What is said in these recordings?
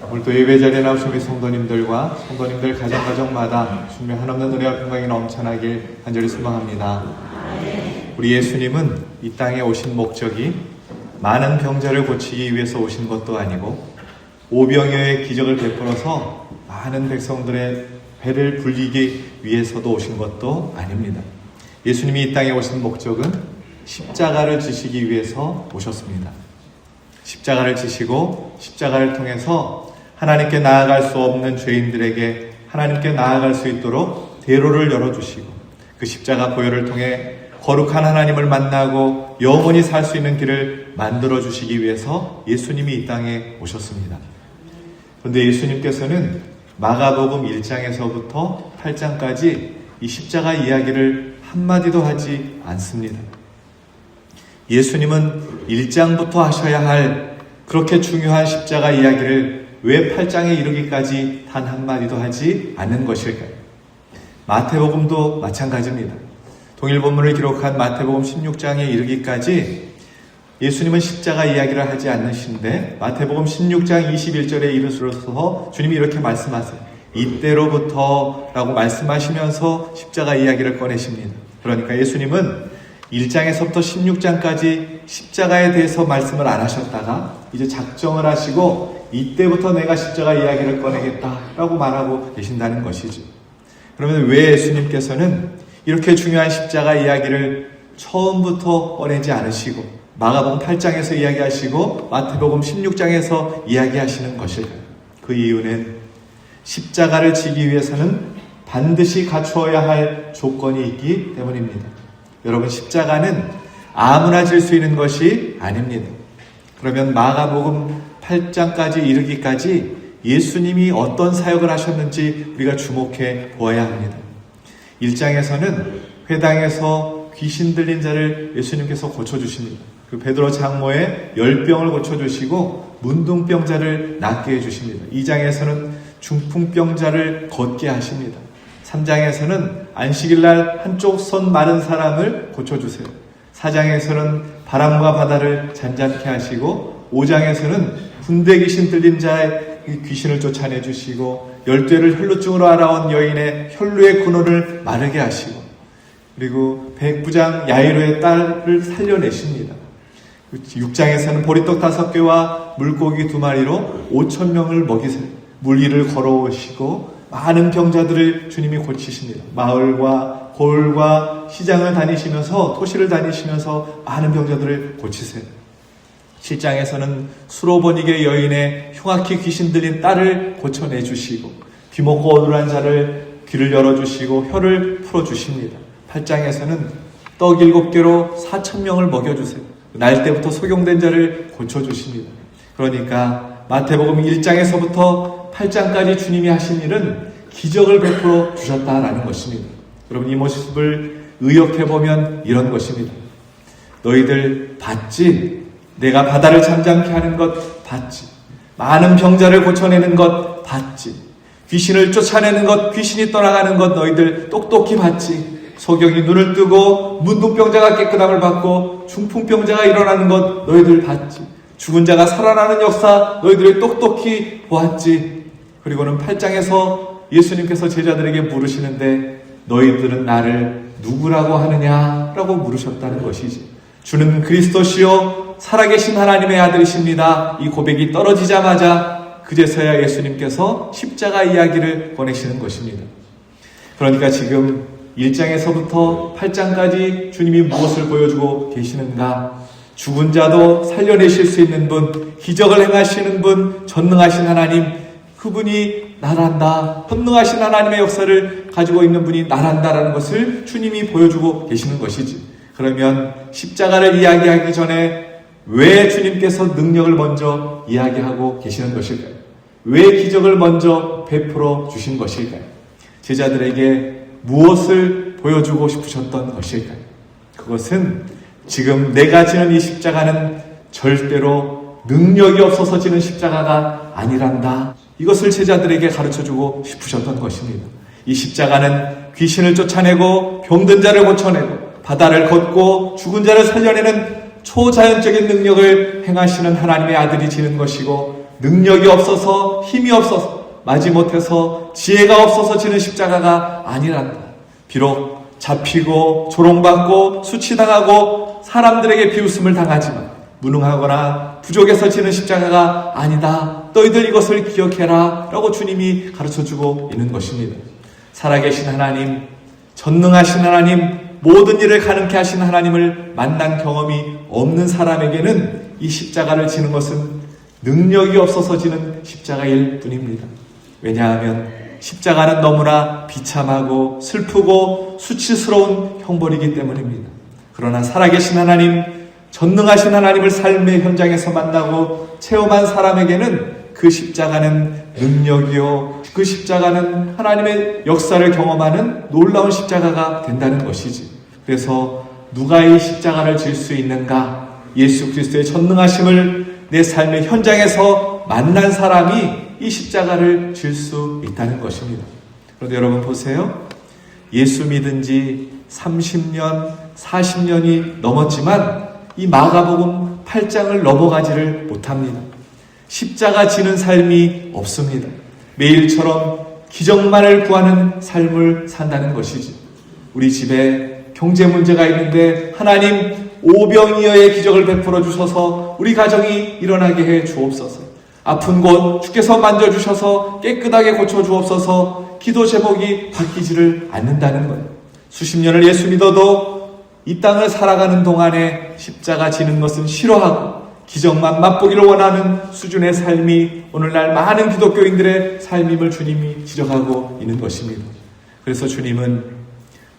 오늘도 예배 자리에 나오신 우리 성도님들과 성도님들 가정마다 주님의 한없는 은혜와 평강이 넘쳐나길 간절히 소망합니다. 우리 예수님은 이 땅에 오신 목적이 많은 병자를 고치기 위해서 오신 것도 아니고 오병이어의 기적을 베풀어서 많은 백성들의 배를 불리기 위해서도 오신 것도 아닙니다. 예수님이 이 땅에 오신 목적은 십자가를 지시기 위해서 오셨습니다. 십자가를 지시고 십자가를 통해서 하나님께 나아갈 수 없는 죄인들에게 하나님께 나아갈 수 있도록 대로를 열어주시고 그 십자가 보혈을 통해 거룩한 하나님을 만나고 영원히 살 수 있는 길을 만들어주시기 위해서 예수님이 이 땅에 오셨습니다. 그런데 예수님께서는 마가복음 1장에서부터 8장까지 이 십자가 이야기를 한마디도 하지 않습니다. 예수님은 1장부터 하셔야 할 그렇게 중요한 십자가 이야기를 왜 8장에 이르기까지 단 한마디도 하지 않는 것일까요? 마태복음도 마찬가지입니다. 동일 본문을 기록한 마태복음 16장에 이르기까지 예수님은 십자가 이야기를 하지 않으신데 마태복음 16장 21절에 이르러서 주님이 이렇게 말씀하세요. 이때로부터 라고 말씀하시면서 십자가 이야기를 꺼내십니다. 그러니까 예수님은 1장에서부터 16장까지 십자가에 대해서 말씀을 안 하셨다가 이제 작정을 하시고 이때부터 내가 십자가 이야기를 꺼내겠다라고 말하고 계신다는 것이죠. 그러면 왜 예수님께서는 이렇게 중요한 십자가 이야기를 처음부터 꺼내지 않으시고 마가복음 8장에서 이야기하시고 마태복음 16장에서 이야기하시는 것일까요? 그 이유는 십자가를 지기 위해서는 반드시 갖추어야 할 조건이 있기 때문입니다. 여러분, 십자가는 아무나 질 수 있는 것이 아닙니다. 그러면 마가복음 8장까지 이르기까지 예수님이 어떤 사역을 하셨는지 우리가 주목해 보아야 합니다. 1장에서는 회당에서 귀신 들린 자를 예수님께서 고쳐주십니다. 그 베드로 장모의 열병을 고쳐주시고 문둥병자를 낫게 해주십니다. 2장에서는 중풍병자를 걷게 하십니다. 3장에서는 안식일날 한쪽 손 마른 사람을 고쳐주세요. 4장에서는 바람과 바다를 잔잔케 하시고 5장에서는 군대 귀신 들린 자의 귀신을 쫓아내 주시고 12회를 혈루증으로 알아온 여인의 혈루의 근원을 마르게 하시고 그리고 백부장 야이로의 딸을 살려내십니다. 6장에서는 보리떡 5개와 물고기 2마리로 5,000명을 먹이세요. 물 위를 걸어오시고 많은 병자들을 주님이 고치십니다. 마을과 골과 시장을 다니시면서 토시를 다니시면서 많은 병자들을 고치세요. 7장에서는 수로보니게 여인의 흉악히 귀신 들린 딸을 고쳐내주시고 귀먹고 어눌한 자를 귀를 열어주시고 혀를 풀어주십니다. 8장에서는 떡 7개로 4,000명을 먹여주세요. 날 때부터 소경된 자를 고쳐주십니다. 그러니까 마태복음 1장에서부터 8장까지 주님이 하신 일은 기적을 베풀어 주셨다라는 것입니다. 여러분, 이 모습을 의역해보면 이런 것입니다. 너희들 봤지? 내가 바다를 잠잠케 하는 것 봤지? 많은 병자를 고쳐내는 것 봤지? 귀신을 쫓아내는 것, 귀신이 떠나가는 것 너희들 똑똑히 봤지? 소경이 눈을 뜨고 문둥병자가 깨끗함을 받고 중풍병자가 일어나는 것 너희들 봤지? 죽은 자가 살아나는 역사 너희들이 똑똑히 보았지? 그리고는 8장에서 예수님께서 제자들에게 물으시는데 너희들은 나를 누구라고 하느냐라고 물으셨다는 것이지. 주는 그리스도시요 살아계신 하나님의 아들이십니다. 이 고백이 떨어지자마자 그제서야 예수님께서 십자가 이야기를 꺼내시는 것입니다. 그러니까 지금 1장에서부터 8장까지 주님이 무엇을 보여주고 계시는가? 죽은 자도 살려내실 수 있는 분, 기적을 행하시는 분, 전능하신 하나님, 그분이 나란다. 전능하신 하나님의 역사를 가지고 있는 분이 나란다라는 것을 주님이 보여주고 계시는 것이지. 그러면 십자가를 이야기하기 전에 왜 주님께서 능력을 먼저 이야기하고 계시는 것일까요? 왜 기적을 먼저 베풀어 주신 것일까요? 제자들에게 무엇을 보여주고 싶으셨던 것일까요? 그것은 지금 내가 지는 이 십자가는 절대로 능력이 없어서 지는 십자가가 아니란다. 이것을 제자들에게 가르쳐주고 싶으셨던 것입니다. 이 십자가는 귀신을 쫓아내고 병든 자를 고쳐내고 바다를 걷고 죽은 자를 살려내는 초자연적인 능력을 행하시는 하나님의 아들이 지는 것이고 능력이 없어서 힘이 없어서 마지못해서 지혜가 없어서 지는 십자가가 아니란다. 비록 잡히고 조롱받고 수치당하고 사람들에게 비웃음을 당하지만 무능하거나 부족해서 지는 십자가가 아니다. 너희들 이것을 기억해라 라고 주님이 가르쳐주고 있는 것입니다. 살아계신 하나님, 전능하신 하나님, 모든 일을 가능케 하신 하나님을 만난 경험이 없는 사람에게는 이 십자가를 지는 것은 능력이 없어서 지는 십자가일 뿐입니다. 왜냐하면 십자가는 너무나 비참하고 슬프고 수치스러운 형벌이기 때문입니다. 그러나 살아계신 하나님, 전능하신 하나님을 삶의 현장에서 만나고 체험한 사람에게는 그 십자가는 능력이요, 그 십자가는 하나님의 역사를 경험하는 놀라운 십자가가 된다는 것이지. 그래서 누가 이 십자가를 질 수 있는가? 예수 그리스도의 전능하심을 내 삶의 현장에서 만난 사람이 이 십자가를 질 수 있다는 것입니다. 그런데 여러분 보세요. 예수 믿은 지 30년, 40년이 넘었지만 이 마가복음 8장을 넘어가지를 못합니다. 십자가 지는 삶이 없습니다. 매일처럼 기적만을 구하는 삶을 산다는 것이지. 우리 집에 경제 문제가 있는데 하나님 오병이어의 기적을 베풀어 주셔서 우리 가정이 일어나게 해 주옵소서. 아픈 곳 주께서 만져주셔서 깨끗하게 고쳐 주옵소서. 기도 제목이 바뀌지를 않는다는 거예요. 수십 년을 예수 믿어도 이 땅을 살아가는 동안에 십자가 지는 것은 싫어하고 기적만 맛보기를 원하는 수준의 삶이 오늘날 많은 기독교인들의 삶임을 주님이 지적하고 있는 것입니다. 그래서 주님은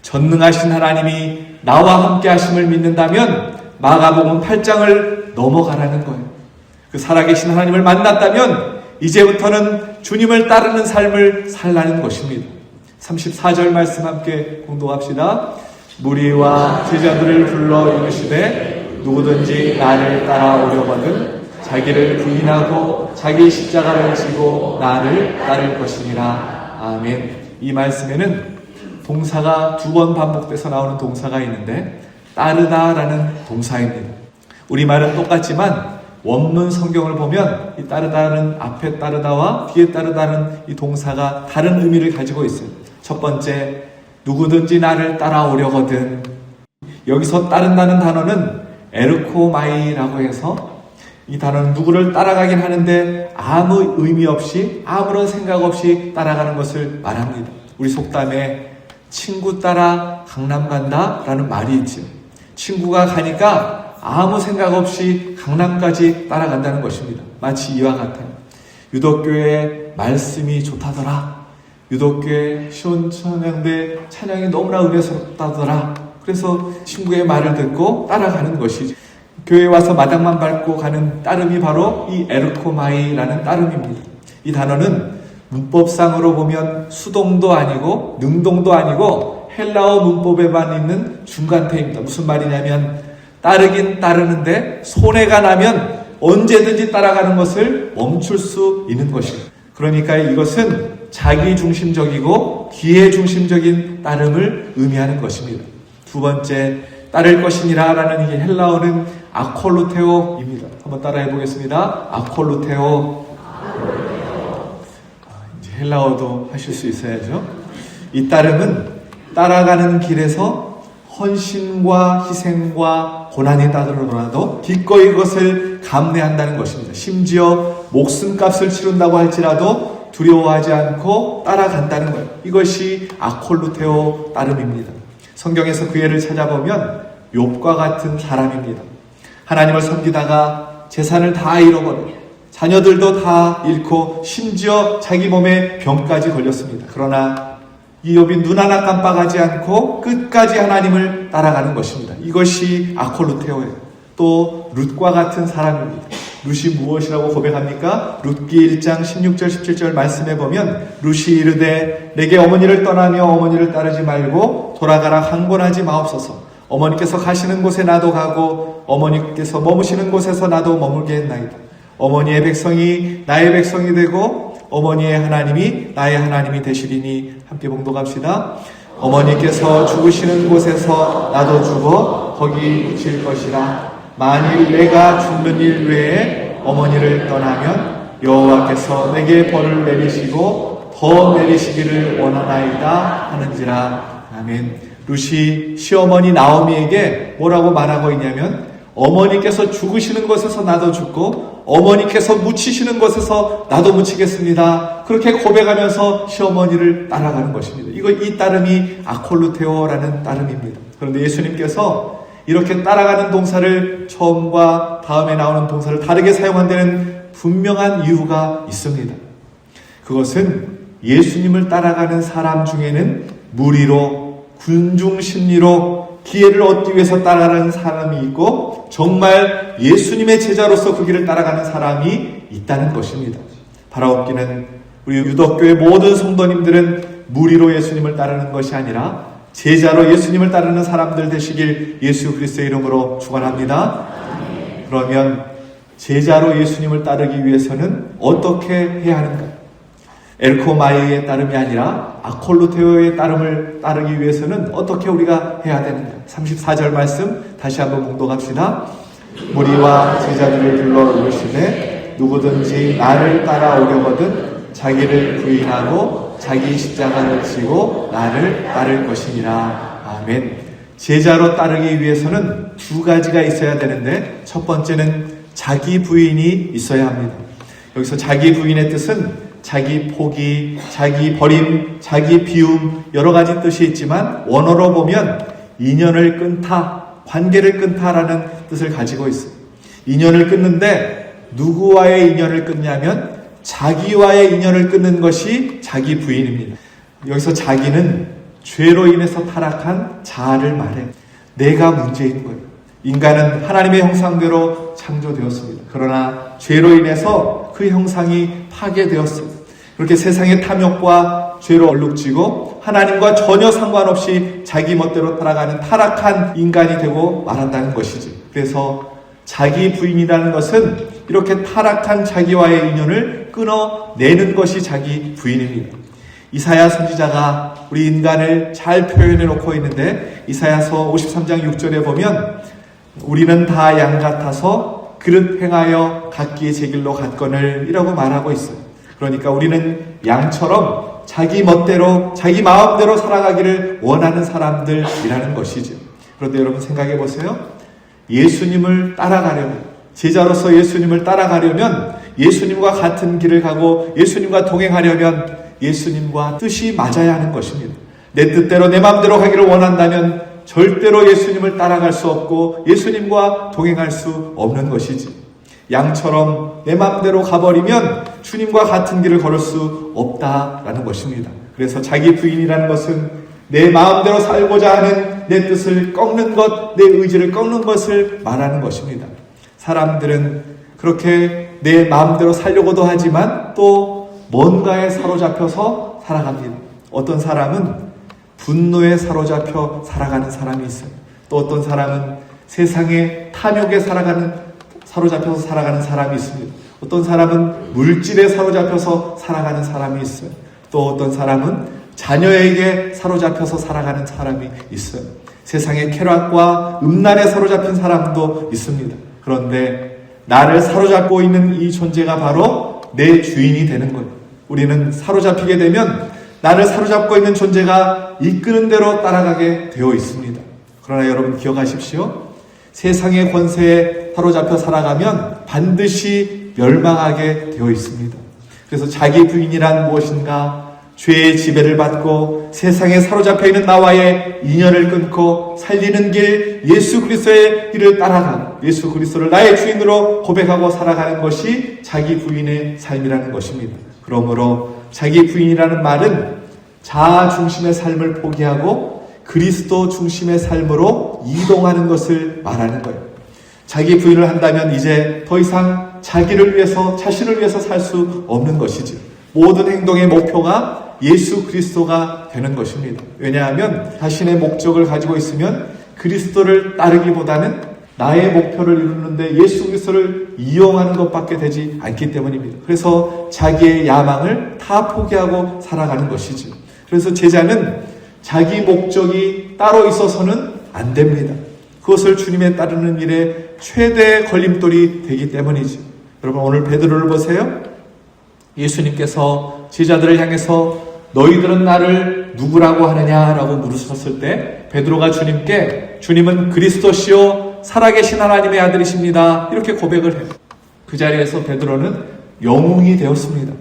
전능하신 하나님이 나와 함께 하심을 믿는다면 마가복음 8장을 넘어가라는 거예요. 그 살아계신 하나님을 만났다면 이제부터는 주님을 따르는 삶을 살라는 것입니다. 34절 말씀 함께 공독합시다. 무리와 제자들을 불러 이르시되 누구든지 나를 따라오려거든 자기를 부인하고 자기 십자가를 지고 나를 따를 것이니라. 아멘. 이 말씀에는 동사가 2번 반복돼서 나오는 동사가 있는데 따르다라는 동사입니다. 우리말은 똑같지만 원문 성경을 보면 이 따르다는 앞에 따르다와 뒤에 따르다는 이 동사가 다른 의미를 가지고 있어요. 첫 번째, 누구든지 나를 따라오려거든. 여기서 따른다는 단어는 에르코마이라고 해서 이 단어는 누구를 따라가긴 하는데 아무 의미 없이 아무런 생각 없이 따라가는 것을 말합니다. 우리 속담에 친구 따라 강남 간다 라는 말이 있죠. 친구가 가니까 아무 생각 없이 강남까지 따라간다는 것입니다. 마치 이와 같아요. 유독교회 말씀이 좋다더라. 유독교회 시온천향대 찬양이 너무나 은혜스럽다더라. 그래서 친구의 말을 듣고 따라가는 것이죠. 교회에 와서 마당만 밟고 가는 따름이 바로 이 에르코마이라는 따름입니다. 이 단어는 문법상으로 보면 수동도 아니고 능동도 아니고 헬라어 문법에만 있는 중간태입니다. 무슨 말이냐면 따르긴 따르는데 손해가 나면 언제든지 따라가는 것을 멈출 수 있는 것입니다. 그러니까 이것은 자기중심적이고 기회중심적인 따름을 의미하는 것입니다. 두 번째, 따를 것이니라 라는 이 헬라어는 아콜루테오입니다. 한번 따라해 보겠습니다. 아콜루테오. 이제 헬라어도 하실 수 있어야죠. 이 따름은 따라가는 길에서 헌신과 희생과 고난이 따르더라도 기꺼이 그것을 감내한다는 것입니다. 심지어 목숨값을 치른다고 할지라도 두려워하지 않고 따라간다는 거예요. 이것이 아콜루테오 따름입니다. 성경에서 그 예를 찾아보면 욥과 같은 사람입니다. 하나님을 섬기다가 재산을 다 잃어버리고 자녀들도 다 잃고 심지어 자기 몸에 병까지 걸렸습니다. 그러나 이 욥이 눈 하나 깜빡하지 않고 끝까지 하나님을 따라가는 것입니다. 이것이 아콜루테오예요. 또 룻과 같은 사람입니다. 룻이 무엇이라고 고백합니까? 룻기 1장 16절 17절 말씀해 보면 룻이 이르되 내게 어머니를 떠나며 어머니를 따르지 말고 돌아가라 항번하지 마옵소서. 어머니께서 가시는 곳에 나도 가고 어머니께서 머무시는 곳에서 나도 머물게 했나이다. 어머니의 백성이 나의 백성이 되고 어머니의 하나님이 나의 하나님이 되시리니. 함께 봉독합시다. 어머니께서 죽으시는 곳에서 나도 죽어 거기 묻힐 것이라. 만일 내가 죽는 일 외에 어머니를 떠나면 여호와께서 내게 벌을 내리시고 더 내리시기를 원하나이다 하는지라. 아멘. 룻이 시어머니 나오미에게 뭐라고 말하고 있냐면, 어머니께서 죽으시는 곳에서 나도 죽고 어머니께서 묻히시는 곳에서 나도 묻히겠습니다. 그렇게 고백하면서 시어머니를 따라가는 것입니다. 이 따름이 아콜루테오라는 따름입니다. 그런데 예수님께서 이렇게 따라가는 동사를 처음과 다음에 나오는 동사를 다르게 사용한 데는 분명한 이유가 있습니다. 그것은 예수님을 따라가는 사람 중에는 무리로, 군중심리로 기회를 얻기 위해서 따라가는 사람이 있고, 정말 예수님의 제자로서 그 길을 따라가는 사람이 있다는 것입니다. 바라옵기는 우리 유덕교의 모든 성도님들은 무리로 예수님을 따르는 것이 아니라 제자로 예수님을 따르는 사람들 되시길 예수 그리스도의 이름으로 축원합니다. 그러면 제자로 예수님을 따르기 위해서는 어떻게 해야 하는가? 엘코마이의 따름이 아니라 아콜루테오의 따름을 따르기 위해서는 어떻게 우리가 해야 되는가? 34절 말씀 다시 한번 봉독합시다. 무리와 제자들을 불러 이르시되 누구든지 나를 따라오려거든 자기를 부인하고 자기 십자가를 지고 나를 따를 것이니라. 아멘. 제자로 따르기 위해서는 두 가지가 있어야 되는데, 첫 번째는 자기 부인이 있어야 합니다. 여기서 자기 부인의 뜻은 자기 포기, 자기 버림, 자기 비움, 여러 가지 뜻이 있지만 원어로 보면 인연을 끊다, 관계를 끊다라는 뜻을 가지고 있어요. 인연을 끊는데 누구와의 인연을 끊냐면 자기와의 인연을 끊는 것이 자기 부인입니다. 여기서 자기는 죄로 인해서 타락한 자아를 말해요. 내가 문제인 거예요. 인간은 하나님의 형상대로 창조되었습니다. 그러나 죄로 인해서 그 형상이 파괴되었습니다. 그렇게 세상의 탐욕과 죄로 얼룩지고 하나님과 전혀 상관없이 자기 멋대로 따라가는 타락한 인간이 되고 말한다는 것이지. 그래서 자기 부인이라는 것은 이렇게 타락한 자기와의 인연을 끊어내는 것이 자기 부인입니다. 이사야 선지자가 우리 인간을 잘 표현해 놓고 있는데, 이사야서 53장 6절에 보면 우리는 다 양 같아서 그릇 행하여 각기 제 길로 갔거늘 이라고 말하고 있어요. 그러니까 우리는 양처럼 자기 멋대로 자기 마음대로 살아가기를 원하는 사람들이라는 것이죠. 그런데 여러분 생각해 보세요. 예수님을 따라가려면, 제자로서 예수님을 따라가려면, 예수님과 같은 길을 가고 예수님과 동행하려면 예수님과 뜻이 맞아야 하는 것입니다. 내 뜻대로 내 마음대로 가기를 원한다면 절대로 예수님을 따라갈 수 없고 예수님과 동행할 수 없는 것이지. 양처럼 내 마음대로 가버리면 주님과 같은 길을 걸을 수 없다라는 것입니다. 그래서 자기 부인이라는 것은 내 마음대로 살고자 하는 내 뜻을 꺾는 것, 내 의지를 꺾는 것을 말하는 것입니다. 사람들은 그렇게 내 마음대로 살려고도 하지만 또 뭔가에 사로잡혀서 살아갑니다. 어떤 사람은 분노에 사로잡혀 살아가는 사람이 있어요. 또 어떤 사람은 세상의 탐욕에 사로잡혀서 살아가는 사람이 있습니다. 어떤 사람은 물질에 사로잡혀서 살아가는 사람이 있어요. 또 어떤 사람은 자녀에게 사로잡혀서 살아가는 사람이 있어요. 세상의 쾌락과 음란에 사로잡힌 사람도 있습니다. 그런데 나를 사로잡고 있는 이 존재가 바로 내 주인이 되는 거예요. 우리는 사로잡히게 되면 나를 사로잡고 있는 존재가 이끄는 대로 따라가게 되어 있습니다. 그러나 여러분 기억하십시오. 세상의 권세에 사로잡혀 살아가면 반드시 멸망하게 되어 있습니다. 그래서 자기 부인이란 무엇인가? 죄의 지배를 받고 세상에 사로잡혀 있는 나와의 인연을 끊고 살리는 길, 예수 그리스도의 길을 따라가고 예수 그리스도를 나의 주인으로 고백하고 살아가는 것이 자기 부인의 삶이라는 것입니다. 그러므로 자기 부인이라는 말은 자아 중심의 삶을 포기하고 그리스도 중심의 삶으로 이동하는 것을 말하는 거예요. 자기 부인을 한다면 이제 더 이상 자기를 위해서, 자신을 위해서 살 수 없는 것이죠. 모든 행동의 목표가 예수 그리스도가 되는 것입니다. 왜냐하면 자신의 목적을 가지고 있으면 그리스도를 따르기보다는 나의 목표를 이루는데 예수 그리스도를 이용하는 것밖에 되지 않기 때문입니다. 그래서 자기의 야망을 다 포기하고 살아가는 것이죠. 그래서 제자는 자기 목적이 따로 있어서는 안 됩니다. 그것을 주님에 따르는 일에 최대의 걸림돌이 되기 때문이죠. 여러분 오늘 베드로를 보세요. 예수님께서 제자들을 향해서 너희들은 나를 누구라고 하느냐라고 물으셨을 때 베드로가 주님께 주님은 그리스도시요 살아계신 하나님의 아들이십니다. 이렇게 고백을 해요. 그 자리에서 베드로는 영웅이 되었습니다.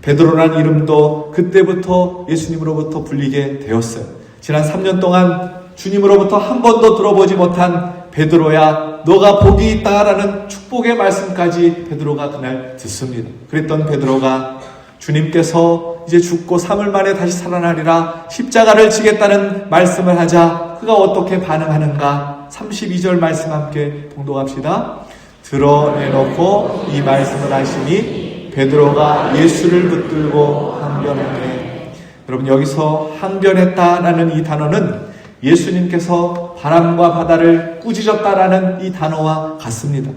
베드로란 이름도 그때부터 예수님으로부터 불리게 되었어요. 지난 3년 동안 주님으로부터 한 번도 들어보지 못한 베드로야 너가 복이 있다라는 축복의 말씀까지 베드로가 그날 듣습니다. 그랬던 베드로가 주님께서 이제 죽고 3일 만에 다시 살아나리라 십자가를 지겠다는 말씀을 하자 그가 어떻게 반응하는가 32절 말씀 함께 봉독합시다. 드러내놓고 이 말씀을 하시니 베드로가 예수를 붙들고 항변하네. 여러분 여기서 항변했다라는 이 단어는 예수님께서 바람과 바다를 꾸짖었다라는 이 단어와 같습니다.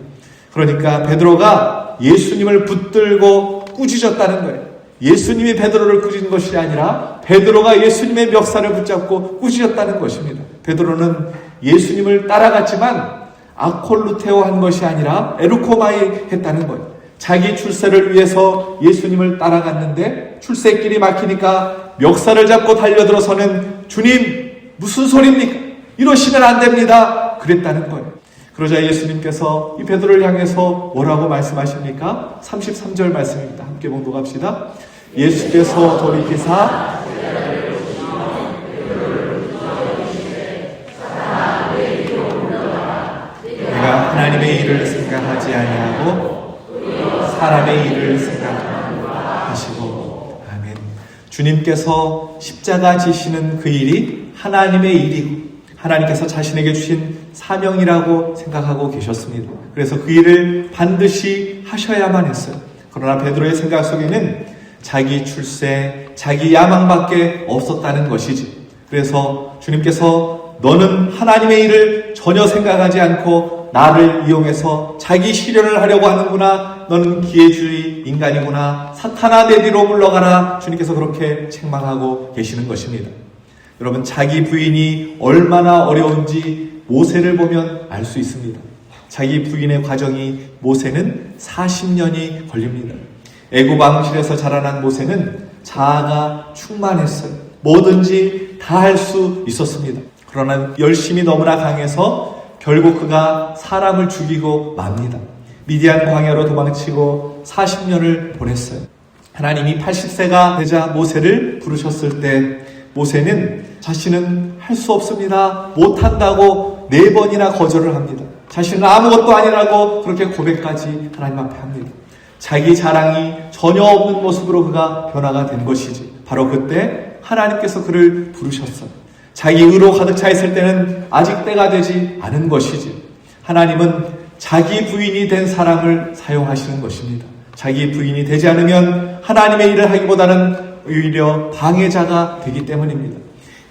그러니까 베드로가 예수님을 붙들고 꾸짖었다는 거예요. 예수님이 베드로를 꾸짖은 것이 아니라 베드로가 예수님의 멱살을 붙잡고 꾸짖었다는 것입니다. 베드로는 예수님을 따라갔지만 아콜루테오 한 것이 아니라 에루코마이 했다는 거예요. 자기 출세를 위해서 예수님을 따라갔는데 출세길이 막히니까 멱살을 잡고 달려들어서는 주님 무슨 소리입니까? 이러시면 안 됩니다. 그랬다는 거예요. 그러자 예수님께서 이 베드로를 향해서 뭐라고 말씀하십니까? 33절 말씀입니다. 함께 봉독합시다. 예수께서 돌이키사 내가 하나님의 일을 생각하지 아니하고 사람의 일을 생각하시고 아멘. 주님께서 십자가 지시는 그 일이 하나님의 일이고 하나님께서 자신에게 주신 사명이라고 생각하고 계셨습니다. 그래서 그 일을 반드시 하셔야만 했어요. 그러나 베드로의 생각 속에는 자기 출세, 자기 야망밖에 없었다는 것이지. 그래서 주님께서 너는 하나님의 일을 전혀 생각하지 않고 나를 이용해서 자기 실현을 하려고 하는구나. 너는 기회주의 인간이구나. 사탄아 내 뒤로 물러가라. 주님께서 그렇게 책망하고 계시는 것입니다. 여러분 자기 부인이 얼마나 어려운지 모세를 보면 알 수 있습니다. 자기 부인의 과정이 모세는 40년이 걸립니다. 애굽 왕실에서 자라난 모세는 자아가 충만했어요. 뭐든지 다 할 수 있었습니다. 그러나 열심이 너무나 강해서 결국 그가 사람을 죽이고 맙니다. 미디안 광야로 도망치고 40년을 보냈어요. 하나님이 80세가 되자 모세를 부르셨을 때 모세는 자신은 할 수 없습니다. 못한다고 4번이나 거절을 합니다. 자신은 아무것도 아니라고 그렇게 고백까지 하나님 앞에 합니다. 자기 자랑이 전혀 없는 모습으로 그가 변화가 된 것이지. 바로 그때 하나님께서 그를 부르셨어요. 자기 의로 가득 차 있을 때는 아직 때가 되지 않은 것이지. 하나님은 자기 부인이 된 사람을 사용하시는 것입니다. 자기 부인이 되지 않으면 하나님의 일을 하기보다는 오히려 방해자가 되기 때문입니다.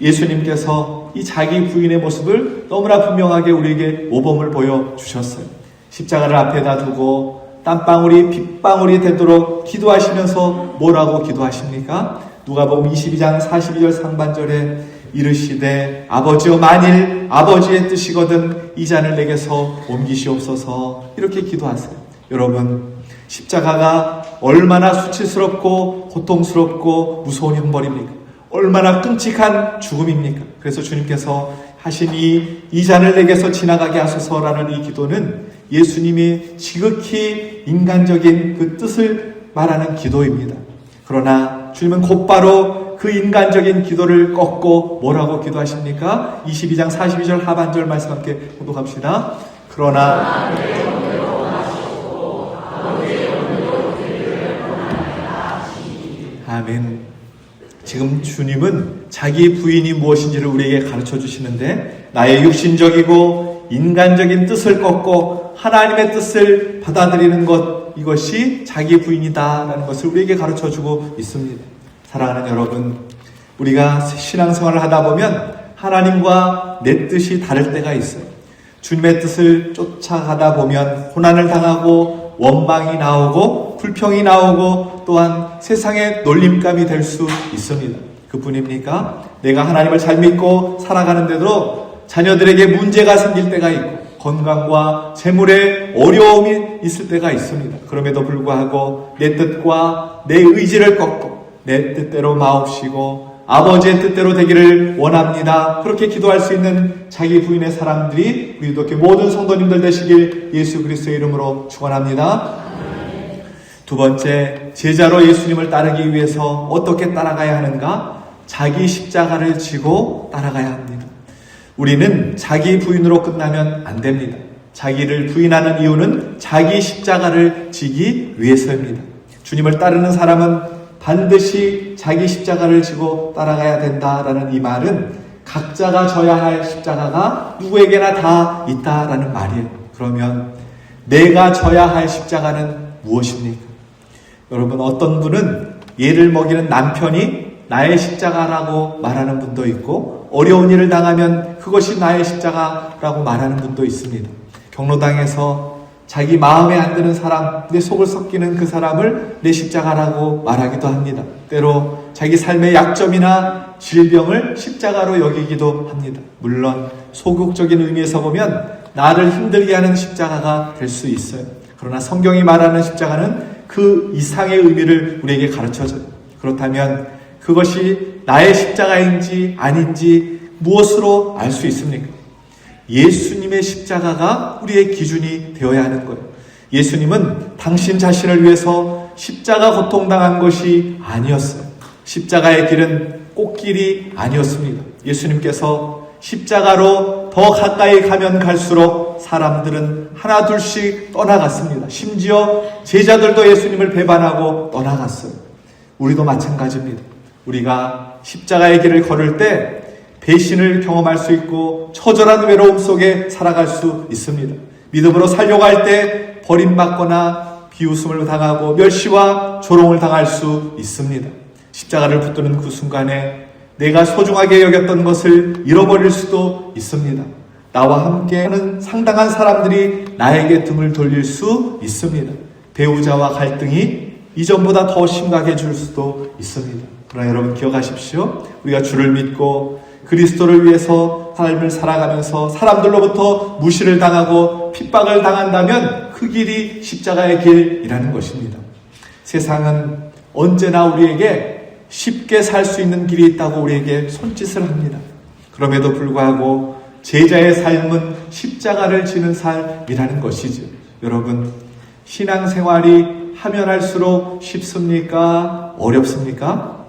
예수님께서 이 자기 부인의 모습을 너무나 분명하게 우리에게 모범을 보여주셨어요. 십자가를 앞에다 두고 땀방울이 빗방울이 되도록 기도하시면서 뭐라고 기도하십니까? 누가복음 22장 42절 상반절에 이르시되 아버지여 만일 아버지의 뜻이거든 이 잔을 내게서 옮기시옵소서 이렇게 기도하세요. 여러분 십자가가 얼마나 수치스럽고 고통스럽고 무서운 형벌입니까? 얼마나 끔찍한 죽음입니까? 그래서 주님께서 하신 이 잔을 내게서 지나가게 하소서라는 이 기도는 예수님이 지극히 인간적인 그 뜻을 말하는 기도입니다. 그러나 주님은 곧바로 그 인간적인 기도를 꺾고 뭐라고 기도하십니까? 22장 42절 하반절 말씀 함께 봉독합시다. 그러나 아멘. 지금 주님은 자기 부인이 무엇인지를 우리에게 가르쳐 주시는데 나의 육신적이고 인간적인 뜻을 꺾고 하나님의 뜻을 받아들이는 것 이것이 자기 부인이다라는 것을 우리에게 가르쳐 주고 있습니다. 사랑하는 여러분, 우리가 신앙생활을 하다 보면 하나님과 내 뜻이 다를 때가 있어요. 주님의 뜻을 쫓아가다 보면 고난을 당하고 원망이 나오고 불평이 나오고 또한 세상의 놀림감이 될 수 있습니다. 그뿐입니까? 내가 하나님을 잘 믿고 살아가는데도 자녀들에게 문제가 생길 때가 있고 건강과 재물에 어려움이 있을 때가 있습니다. 그럼에도 불구하고 내 뜻과 내 의지를 꺾고 내 뜻대로 마옵시고 아버지의 뜻대로 되기를 원합니다. 그렇게 기도할 수 있는 자기 부인의 사람들이 우리도 이렇게 모든 성도님들 되시길 예수 그리스도의 이름으로 축원합니다. 두 번째, 제자로 예수님을 따르기 위해서 어떻게 따라가야 하는가? 자기 십자가를 지고 따라가야 합니다. 우리는 자기 부인으로 끝나면 안 됩니다. 자기를 부인하는 이유는 자기 십자가를 지기 위해서입니다. 주님을 따르는 사람은 반드시 자기 십자가를 지고 따라가야 된다라는 이 말은 각자가 져야 할 십자가가 누구에게나 다 있다라는 말이에요. 그러면 내가 져야 할 십자가는 무엇입니까? 여러분, 어떤 분은 예를 먹이는 남편이 나의 십자가라고 말하는 분도 있고 어려운 일을 당하면 그것이 나의 십자가라고 말하는 분도 있습니다. 경로당에서 자기 마음에 안 드는 사람, 내 속을 썩기는 그 사람을 내 십자가라고 말하기도 합니다. 때로 자기 삶의 약점이나 질병을 십자가로 여기기도 합니다. 물론 소극적인 의미에서 보면 나를 힘들게 하는 십자가가 될 수 있어요. 그러나 성경이 말하는 십자가는 그 이상의 의미를 우리에게 가르쳐줘요. 그렇다면 그것이 나의 십자가인지 아닌지 무엇으로 알 수 있습니까? 예수님의 십자가가 우리의 기준이 되어야 하는 거예요. 예수님은 당신 자신을 위해서 십자가 고통당한 것이 아니었어요. 십자가의 길은 꽃길이 아니었습니다. 예수님께서 십자가로 더 가까이 가면 갈수록 사람들은 하나 둘씩 떠나갔습니다. 심지어 제자들도 예수님을 배반하고 떠나갔어요. 우리도 마찬가지입니다. 우리가 십자가의 길을 걸을 때 배신을 경험할 수 있고 처절한 외로움 속에 살아갈 수 있습니다. 믿음으로 살려고 할 때 버림받거나 비웃음을 당하고 멸시와 조롱을 당할 수 있습니다. 십자가를 붙드는 그 순간에 내가 소중하게 여겼던 것을 잃어버릴 수도 있습니다. 나와 함께하는 상당한 사람들이 나에게 등을 돌릴 수 있습니다. 배우자와 갈등이 이전보다 더 심각해질 수도 있습니다. 그러나 여러분 기억하십시오. 우리가 주를 믿고 그리스도를 위해서 삶을 살아가면서 사람들로부터 무시를 당하고 핍박을 당한다면 그 길이 십자가의 길이라는 것입니다. 세상은 언제나 우리에게 쉽게 살 수 있는 길이 있다고 우리에게 손짓을 합니다. 그럼에도 불구하고 제자의 삶은 십자가를 지는 삶이라는 것이죠. 여러분, 신앙생활이 하면 할수록 쉽습니까? 어렵습니까?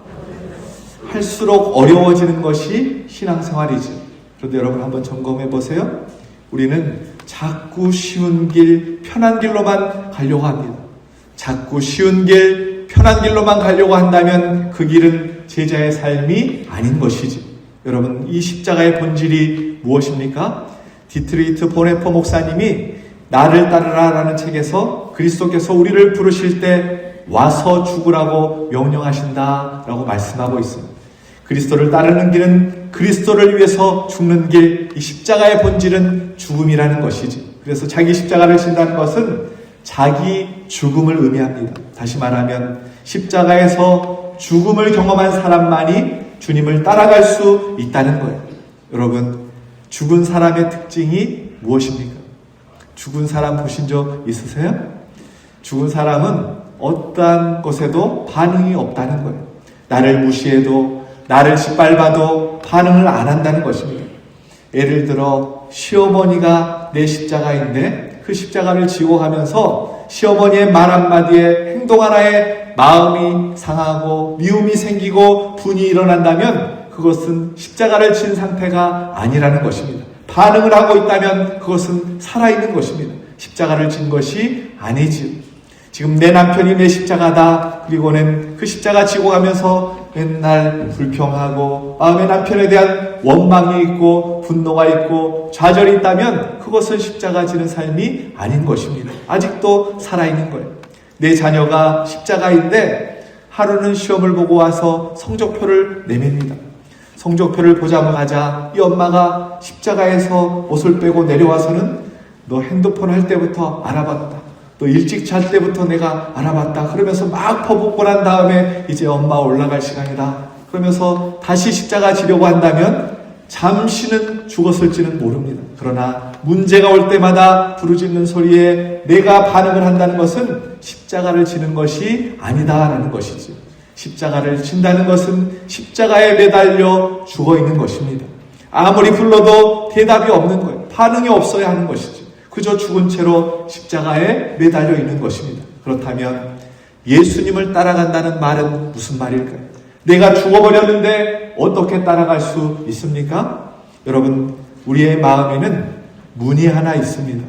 할수록 어려워지는 것이 신앙생활이죠. 그런데 여러분 한번 점검해 보세요. 우리는 자꾸 쉬운 길, 편한 길로만 가려고 합니다. 자꾸 쉬운 길, 편한 길로만 가려고 한다면 그 길은 제자의 삶이 아닌 것이죠. 여러분, 이 십자가의 본질이 무엇입니까? 디트리히트 보네퍼 목사님이 나를 따르라라는 책에서 그리스도께서 우리를 부르실 때 와서 죽으라고 명령하신다라고 말씀하고 있습니다. 그리스도를 따르는 길은 그리스도를 위해서 죽는 길, 이 십자가의 본질은 죽음이라는 것이지. 그래서 자기 십자가를 진다는 것은 자기 죽음을 의미합니다. 다시 말하면 십자가에서 죽음을 경험한 사람만이 주님을 따라갈 수 있다는 거예요. 여러분, 죽은 사람의 특징이 무엇입니까? 죽은 사람 보신 적 있으세요? 죽은 사람은 어떠한 것에도 반응이 없다는 거예요. 나를 무시해도 나를 짓밟아도 반응을 안 한다는 것입니다. 예를 들어 시어머니가 내 십자가인데 그 십자가를 지고 가면서 시어머니의 말 한마디에 행동 하나에 마음이 상하고 미움이 생기고 분이 일어난다면 그것은 십자가를 진 상태가 아니라는 것입니다. 반응을 하고 있다면 그것은 살아있는 것입니다. 십자가를 진 것이 아니지요. 지금 내 남편이 내 십자가다. 그리고는 그 십자가 지고 가면서 맨날 불평하고 마음에 남편에 대한 원망이 있고 분노가 있고 좌절이 있다면 그것은 십자가 지는 삶이 아닌 것입니다. 아직도 살아있는 거예요. 내 자녀가 십자가인데 하루는 시험을 보고 와서 성적표를 내밉니다. 성적표를 보자마자 이 엄마가 십자가에서 옷을 빼고 내려와서는 너 핸드폰 할 때부터 알아봤다. 또 일찍 잘 때부터 내가 알아봤다. 그러면서 막 퍼붓고 난 다음에 이제 엄마 올라갈 시간이다. 그러면서 다시 십자가 지려고 한다면 잠시는 죽었을지는 모릅니다. 그러나 문제가 올 때마다 부르짖는 소리에 내가 반응을 한다는 것은 십자가를 지는 것이 아니다라는 것이죠. 십자가를 진다는 것은 십자가에 매달려 죽어 있는 것입니다. 아무리 불러도 대답이 없는 거예요. 반응이 없어야 하는 것이죠. 그저 죽은 채로 십자가에 매달려 있는 것입니다. 그렇다면 예수님을 따라간다는 말은 무슨 말일까요? 내가 죽어버렸는데 어떻게 따라갈 수 있습니까? 여러분, 우리의 마음에는 문이 하나 있습니다.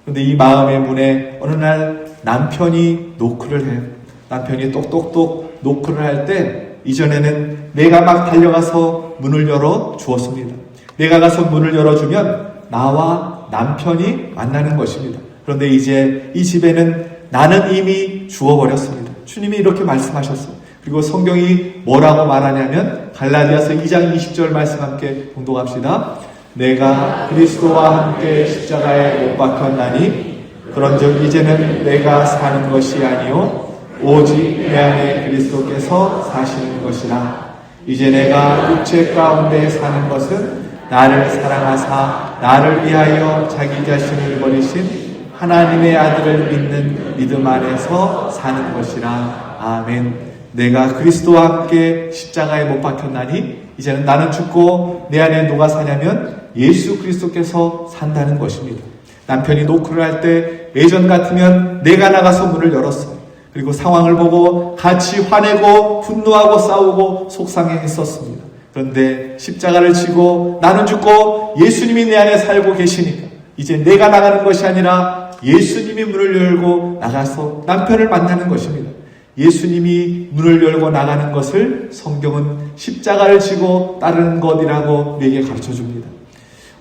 그런데 이 마음의 문에 어느 날 남편이 노크를 해요. 남편이 똑똑똑 노크를 할 때 이전에는 내가 막 달려가서 문을 열어 주었습니다. 내가 가서 문을 열어주면 나와 남편이 만나는 것입니다. 그런데 이제 이 집에는 나는 이미 죽어버렸습니다. 주님이 이렇게 말씀하셨어요. 그리고 성경이 뭐라고 말하냐면 갈라디아서 2장 20절 말씀 함께 봉독합시다. 내가 그리스도와 함께 십자가에 못 박혔나니 그런즉 이제는 내가 사는 것이 아니요 오직 내 안에 그리스도께서 사시는 것이라. 이제 내가 육체 가운데 사는 것은 나를 사랑하사 나를 위하여 자기 자신을 버리신 하나님의 아들을 믿는 믿음 안에서 사는 것이라. 아멘. 내가 그리스도와 함께 십자가에 못 박혔나니 이제는 나는 죽고 내 안에 누가 사냐면 예수 그리스도께서 산다는 것입니다. 남편이 노크를 할 때 예전 같으면 내가 나가서 문을 열었어요. 그리고 상황을 보고 같이 화내고 분노하고 싸우고 속상해했었습니다. 그런데 십자가를 지고 나는 죽고 예수님이 내 안에 살고 계시니까 이제 내가 나가는 것이 아니라 예수님이 문을 열고 나가서 남편을 만나는 것입니다. 예수님이 문을 열고 나가는 것을 성경은 십자가를 지고 따르는 것이라고 우리에게 가르쳐줍니다.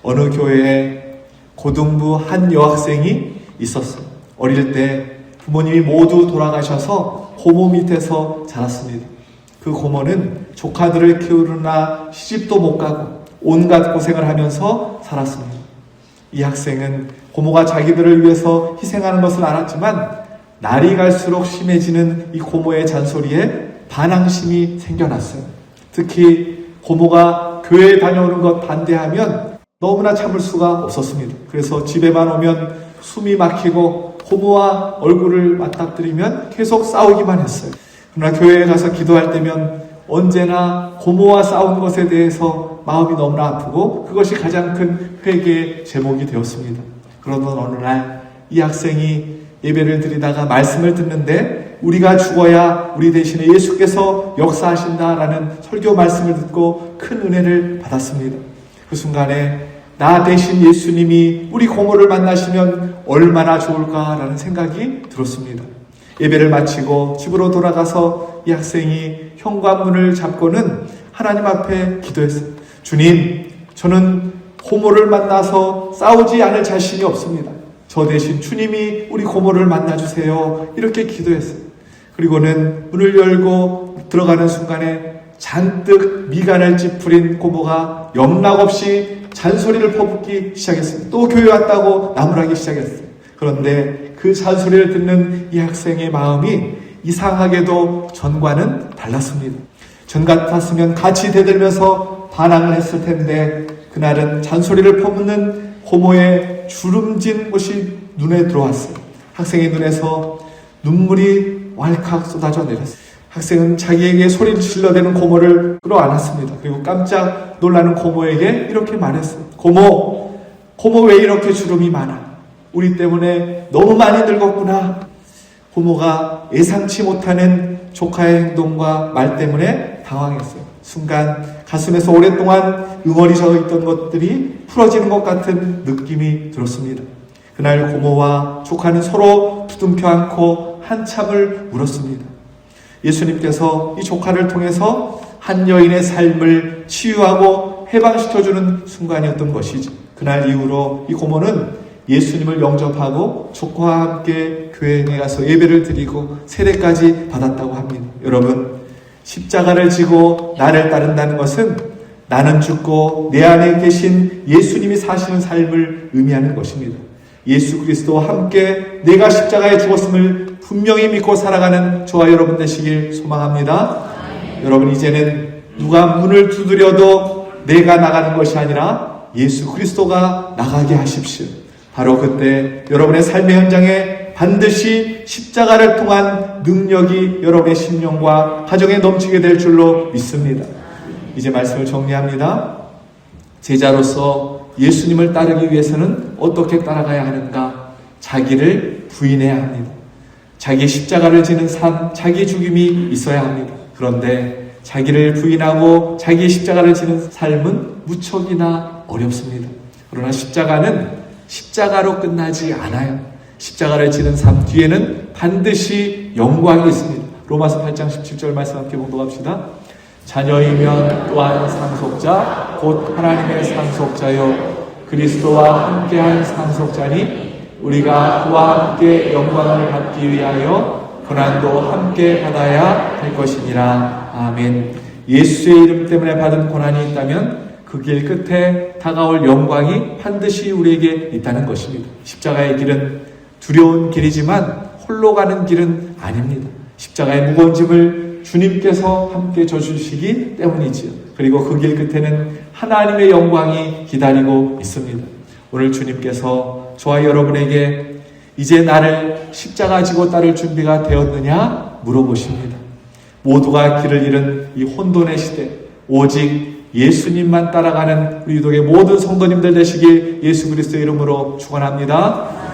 어느 교회에 고등부 한 여학생이 있었어요. 어릴 때 부모님이 모두 돌아가셔서 고모 밑에서 자랐습니다. 그 고모는 조카들을 키우느라 시집도 못 가고 온갖 고생을 하면서 살았습니다. 이 학생은 고모가 자기들을 위해서 희생하는 것을 알았지만 날이 갈수록 심해지는 이 고모의 잔소리에 반항심이 생겨났어요. 특히 고모가 교회에 다녀오는 것 반대하면 너무나 참을 수가 없었습니다. 그래서 집에만 오면 숨이 막히고 고모와 얼굴을 맞닥뜨리면 계속 싸우기만 했어요. 그러나 교회에 가서 기도할 때면 언제나 고모와 싸운 것에 대해서 마음이 너무나 아프고 그것이 가장 큰 회개의 제목이 되었습니다. 그러던 어느 날 이 학생이 예배를 드리다가 말씀을 듣는데 우리가 죽어야 우리 대신에 예수께서 역사하신다라는 설교 말씀을 듣고 큰 은혜를 받았습니다. 그 순간에 나 대신 예수님이 우리 고모를 만나시면 얼마나 좋을까라는 생각이 들었습니다. 예배를 마치고 집으로 돌아가서 이 학생이 현관문을 잡고는 하나님 앞에 기도했어요. 주님, 저는 고모를 만나서 싸우지 않을 자신이 없습니다. 저 대신 주님이 우리 고모를 만나주세요. 이렇게 기도했어요. 그리고는 문을 열고 들어가는 순간에 잔뜩 미간을 찌푸린 고모가 영락없이 잔소리를 퍼붓기 시작했어요. 또 교회 왔다고 나무라기 시작했어요. 그런데 그 잔소리를 듣는 이 학생의 마음이 이상하게도 전과는 달랐습니다. 전 같았으면 같이 대들면서 반항을 했을 텐데 그날은 잔소리를 퍼붓는 고모의 주름진 것이 눈에 들어왔어요. 학생의 눈에서 눈물이 왈칵 쏟아져 내렸어요. 학생은 자기에게 소리를 질러대는 고모를 끌어안았습니다. 그리고 깜짝 놀라는 고모에게 이렇게 말했어요. 고모 왜 이렇게 주름이 많아? 우리 때문에 너무 많이 늙었구나. 고모가 예상치 못하는 조카의 행동과 말 때문에 당황했어요. 순간 가슴에서 오랫동안 응어리져 있던 것들이 풀어지는 것 같은 느낌이 들었습니다. 그날 고모와 조카는 서로 부둥켜 안고 한참을 울었습니다. 예수님께서 이 조카를 통해서 한 여인의 삶을 치유하고 해방시켜주는 순간이었던 것이죠. 그날 이후로 이 고모는 예수님을 영접하고 조카와 함께 교회에 가서 예배를 드리고 세례까지 받았다고 합니다. 여러분, 십자가를 지고 나를 따른다는 것은 나는 죽고 내 안에 계신 예수님이 사시는 삶을 의미하는 것입니다. 예수 그리스도와 함께 내가 십자가에 죽었음을 분명히 믿고 살아가는 저와 여러분 되시길 소망합니다. 여러분, 이제는 누가 문을 두드려도 내가 나가는 것이 아니라 예수 그리스도가 나가게 하십시오. 바로 그때 여러분의 삶의 현장에 반드시 십자가를 통한 능력이 여러분의 심령과 가정에 넘치게 될 줄로 믿습니다. 이제 말씀을 정리합니다. 제자로서 예수님을 따르기 위해서는 어떻게 따라가야 하는가? 자기를 부인해야 합니다. 자기 십자가를 지는 삶, 자기 죽임이 있어야 합니다. 그런데 자기를 부인하고 자기 십자가를 지는 삶은 무척이나 어렵습니다. 그러나 십자가는 십자가로 끝나지 않아요. 십자가를 지는 삶 뒤에는 반드시 영광이 있습니다. 로마서 8장 17절 말씀 함께 봉독합시다. 자녀이면 또한 상속자 곧 하나님의 상속자요 그리스도와 함께한 상속자니 우리가 그와 함께 영광을 받기 위하여 고난도 함께 받아야 할 것이니라. 아멘. 예수의 이름 때문에 받은 고난이 있다면 그 길 끝에 다가올 영광이 반드시 우리에게 있다는 것입니다. 십자가의 길은 두려운 길이지만 홀로 가는 길은 아닙니다. 십자가의 무거운 짐을 주님께서 함께 져주시기 때문이지요. 그리고 그 길 끝에는 하나님의 영광이 기다리고 있습니다. 오늘 주님께서 저와 여러분에게 이제 나를 십자가 지고 따를 준비가 되었느냐 물어보십니다. 모두가 길을 잃은 이 혼돈의 시대, 오직 예수님만 따라가는 우리 유독의 모든 성도님들 되시길 예수 그리스도의 이름으로 축원합니다.